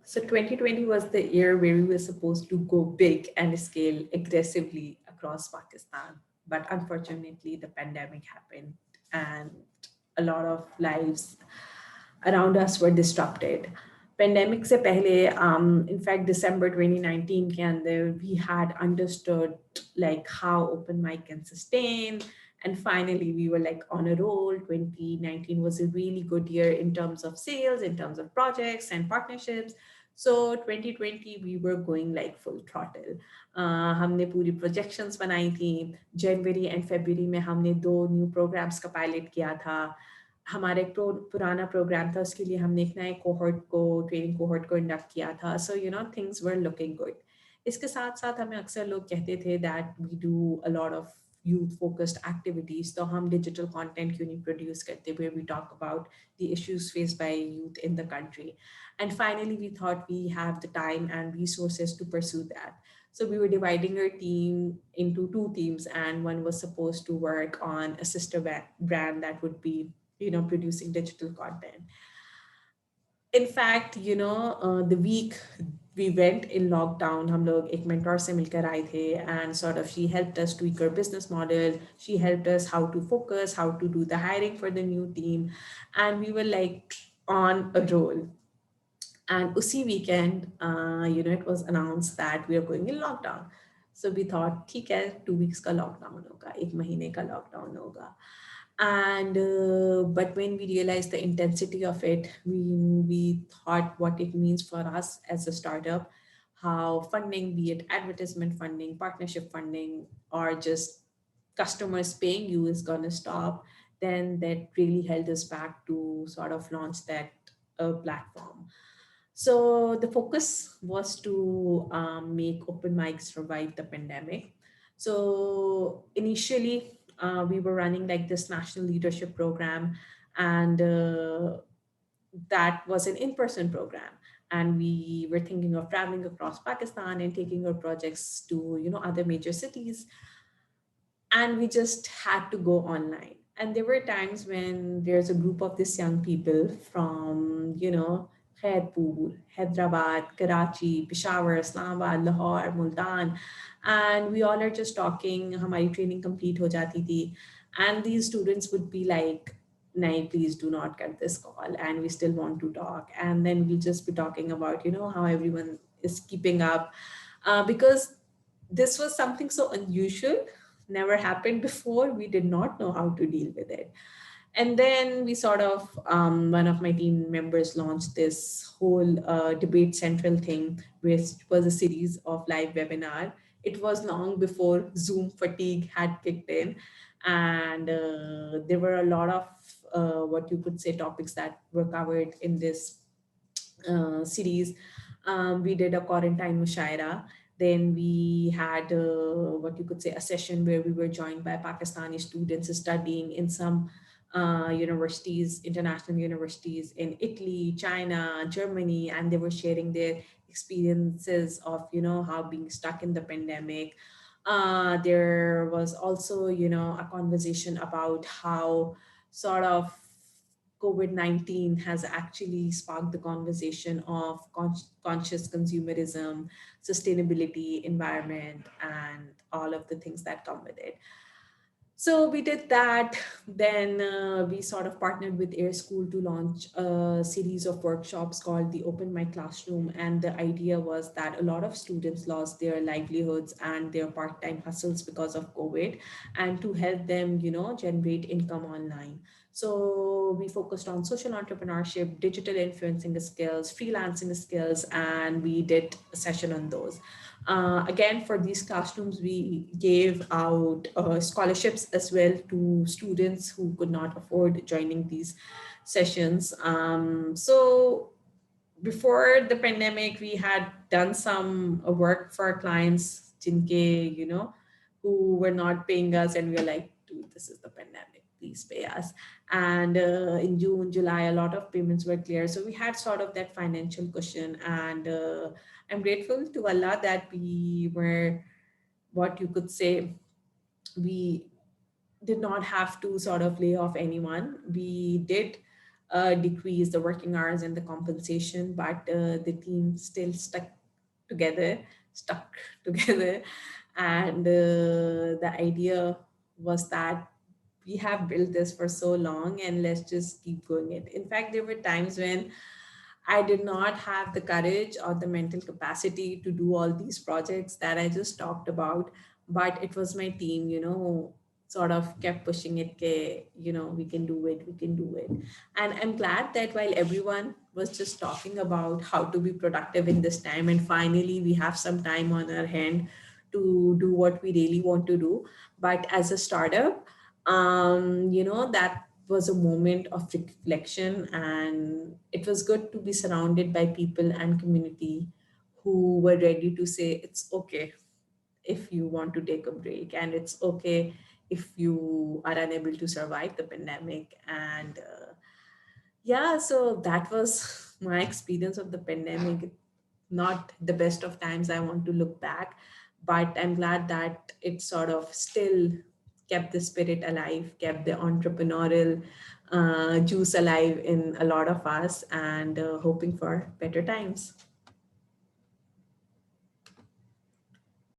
So 2020 was the year where we were supposed to go big and scale aggressively across Pakistan. But unfortunately, the pandemic happened and a lot of lives around us were disrupted. Pandemic se pehle, in fact, December 2019 ke andar, we had understood like how open mic can sustain. And finally, we were like on a roll. 2019 was a really good year in terms of sales, in terms of projects and partnerships. So 2020 we were going like full throttle. हमने पूरी projections बनाई थी. जनवरी and फरवरी में हमने 2 new programs का pilot किया था. हमारा एक पुराना प्रोग्राम था, उसके लिए हमने एक नए कोहॉर्ट को ट्रेनिंग कोहॉर्ट को इंडक्ट किया था. So you know things were looking good. इसके साथ साथ हमें अक्सर लोग कहते थे that we do a lot of youth focused activities, तो हम digital content क्यों नहीं produce करते where we talk about the issues faced by youth in the country. And finally we thought we have the time and resources to pursue that. So we were dividing our team into 2 teams, and one was supposed to work on a sister brand that would be, you know, producing digital content. In fact, you know, the week we went in lockdown, हम लोग एक mentor से मिलकर आए थे, and sort of she helped us tweak our business model. She helped us how to focus, how to do the hiring for the new team, and we were like on a roll. And usi weekend, you know, it was announced that we are going in lockdown. So we thought, ठीक है, 2 weeks का lockdown होगा, एक महीने का lockdown होगा. And but when we realized the intensity of it, we thought what it means for us as a startup, how funding, be it advertisement funding, partnership funding, or just customers paying you is going to stop, then that really held us back to sort of launch that platform. So the focus was to make open mics survive the pandemic. So initially, we were running like this national leadership program, and that was an in-person program. And we were thinking of traveling across Pakistan and taking our projects to, you know, other major cities. And we just had to go online. And there were times when there's a group of these young people from, you know, Khairpur, Hyderabad, Karachi, Peshawar, Islamabad, Lahore, Multan, and we all are just talking. Hamari training complete ho jati thi, and these students would be like, "Nay, please do not cut this call," and we still want to talk. And then we'll just be talking about, you know, how everyone is keeping up, because this was something so unusual, never happened before. We did not know how to deal with it. And then we sort of, one of my team members launched this whole debate central thing, which was a series of live webinar. It was long before Zoom fatigue had kicked in. And there were a lot of what you could say topics that were covered in this series. We did a quarantine mushaira. Then we had what you could say a session where we were joined by Pakistani students studying in some universities, international universities in Italy, China, Germany, and they were sharing their experiences of, you know, how being stuck in the pandemic. There was also, you know, a conversation about how sort of COVID-19 has actually sparked the conversation of conscious consumerism, sustainability, environment, and all of the things that come with it. So we did that. Then we sort of partnered with Air School to launch a series of workshops called the Open My Classroom. And the idea was that a lot of students lost their livelihoods and their part-time hustles because of COVID, and to help them, you know, generate income online. So we focused on social entrepreneurship, digital influencing skills, freelancing skills, and we did a session on those. Again, for these classrooms, we gave out scholarships as well to students who could not afford joining these sessions. So before the pandemic, we had done some work for our clients, jinke, you know, who were not paying us, and we were like, dude, this is the pandemic, please pay us. And in June, July, a lot of payments were clear. So we had sort of that financial cushion. And I'm grateful to Allah that we were, what you could say, we did not have to sort of lay off anyone. We did decrease the working hours and the compensation, but the team still together, stuck together. And the idea was that we have built this for so long and let's just keep going it. In fact, there were times when I did not have the courage or the mental capacity to do all these projects that I just talked about. But it was my team, who sort of kept pushing it, we can do it, we can do it. And I'm glad that while everyone was just talking about how to be productive in this time, and finally we have some time on our hand to do what we really want to do. But as a startup, that was a moment of reflection, and it was good to be surrounded by people and community who were ready to say it's okay if you want to take a break, and it's okay if you are unable to survive the pandemic. And yeah, so that was my experience of the pandemic. Not the best of times I want to look back, but I'm glad that it sort of still kept the spirit alive, kept the entrepreneurial juice alive in a lot of us, and hoping for better times.